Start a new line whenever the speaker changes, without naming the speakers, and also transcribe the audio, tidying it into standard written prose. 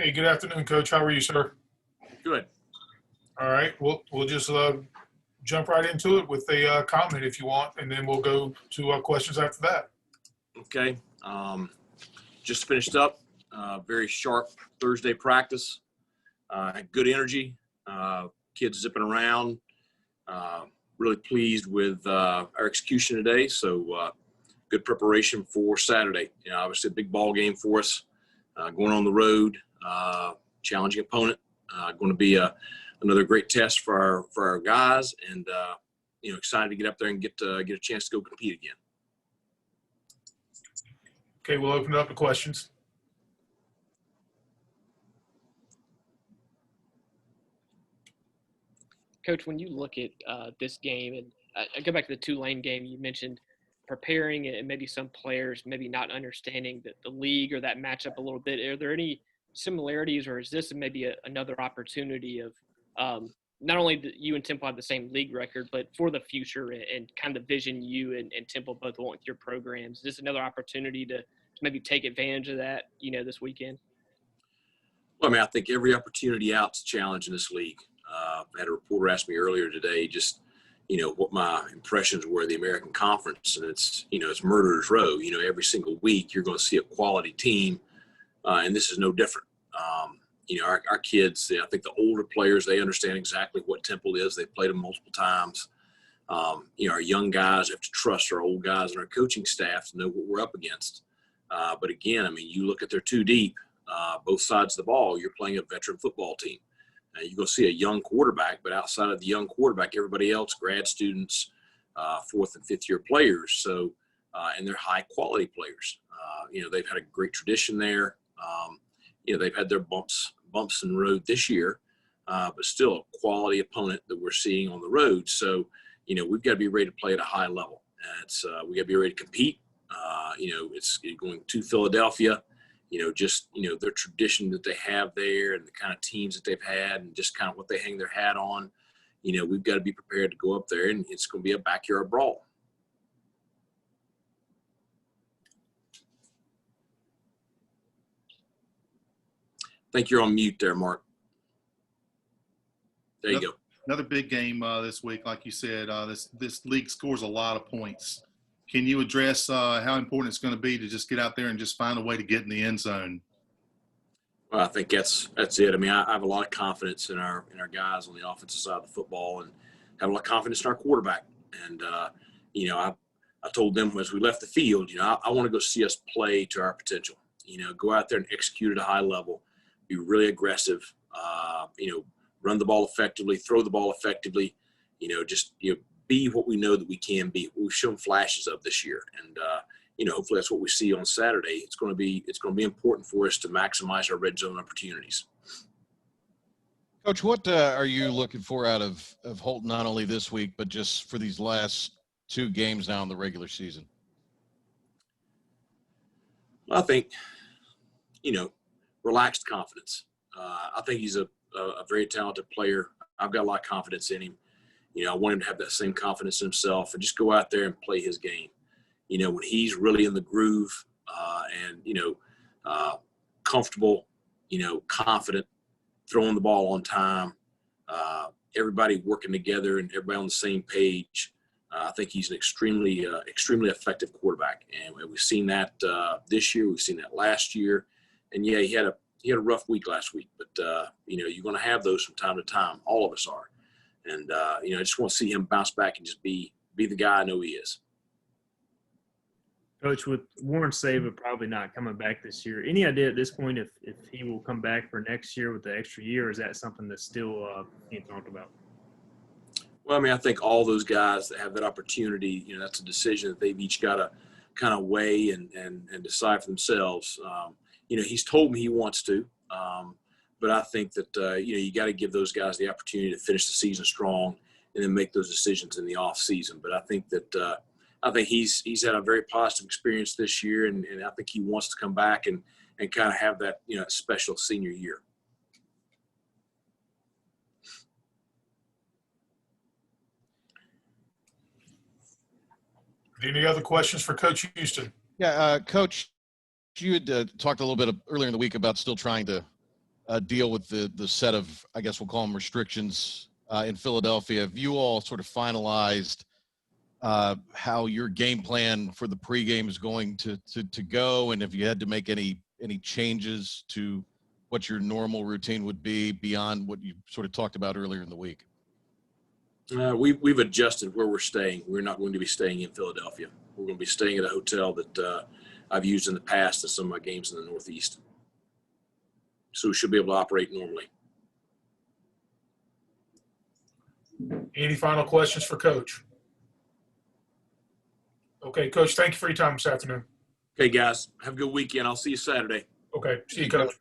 Hey, good afternoon, Coach. How are you, sir?
Good.
All right, we'll just jump right into it with a comment if you want, and then we'll go to questions after that.
Okay. Just finished up. Very sharp Thursday practice. Had good energy. Kids zipping around. Uh, really pleased with our execution today. So good preparation for Saturday. Obviously a big ball game for us. Going on the road. Challenging opponent. Going to be another great test for our guys, and excited to get up there and get a chance to go compete again.
Okay, we'll open it up to questions.
Coach, when you look at this game, and I go back to the Tulane game, you mentioned preparing and maybe some players maybe not understanding the league or that matchup a little bit. Are there any similarities, or is this maybe another opportunity of not only you and Temple have the same league record, but for the future and kind of the vision you and Temple both want with your programs? Is this another opportunity to maybe take advantage of that, this weekend?
Well, I think every opportunity out is a challenge in this league. I had a reporter ask me earlier today just, what my impressions were of the American Conference. And it's murderer's row. Every single week you're going to see a quality team, and this is no different. Our kids, I think the older players, they understand exactly what Temple is. They've played them multiple times. Our young guys have to trust our old guys and our coaching staff to know what we're up against. But again, you look at their two deep, both sides of the ball, you're playing a veteran football team. You're going to see a young quarterback, but outside of the young quarterback, everybody else, grad students, fourth and fifth year players. So, and they're high quality players. They've had a great tradition there. They've had their bumps in the road this year, but still a quality opponent that we're seeing on the road. So, we've got to be ready to play at a high level. We got to be ready to compete. It's going to Philadelphia. Their tradition that they have there and the kind of teams that they've had and just kind of what they hang their hat on. We've got to be prepared to go up there, and it's going to be a backyard brawl. I think you're on mute there, Mark. There you go.
Another big game this week, like you said. This league scores a lot of points. Can you address how important it's going to be to just get out there and just find a way to get in the end zone?
Well, I think that's it. I have a lot of confidence in our guys on the offensive side of the football, and have a lot of confidence in our quarterback. And I told them as we left the field, I want to go see us play to our potential. Go out there and execute at a high level, be really aggressive. Run the ball effectively, throw the ball effectively. Be what we know that we can be. We've shown flashes of this year, and hopefully that's what we see on Saturday. It's going to be important for us to maximize our red zone opportunities.
Coach, what are you looking for out of Holton, not only this week but just for these last two games now in the regular season?
Well, I think relaxed confidence. I think he's a very talented player. I've got a lot of confidence in him. I want him to have that same confidence in himself and just go out there and play his game. When he's really in the groove and comfortable, confident, throwing the ball on time, everybody working together and everybody on the same page. I think he's an extremely effective quarterback, and we've seen that this year. We've seen that last year, and yeah, he had a rough week last week, but you're going to have those from time to time. All of us are. And, I just want to see him bounce back and just be the guy I know he is.
Coach, with Warren Sava probably not coming back this year, any idea at this point if he will come back for next year with the extra year, or is that something that's still being talked about?
Well, I think all those guys that have that opportunity, that's a decision that they've each got to kind of weigh and decide for themselves. He's told me he wants to. But I think that, you got to give those guys the opportunity to finish the season strong and then make those decisions in the off season. But I think that he's had a very positive experience this year, and I think he wants to come back and kind of have that, special senior year.
Any other questions for Coach Houston?
Yeah, Coach, you had talked a little bit earlier in the week about still trying to deal with the set of, I guess we'll call them restrictions in Philadelphia, have you all sort of finalized how your game plan for the pregame is going to go, and if you had to make any changes to what your normal routine would be beyond what you sort of talked about earlier in the week?
We've adjusted where we're staying. We're not going to be staying in Philadelphia. We're going to be staying at a hotel that I've used in the past in some of my games in the Northeast. So we should be able to operate normally.
Any final questions for Coach? Okay, Coach, thank you for your time this afternoon.
Okay, guys, have a good weekend. I'll see you Saturday.
Okay, see you, Coach.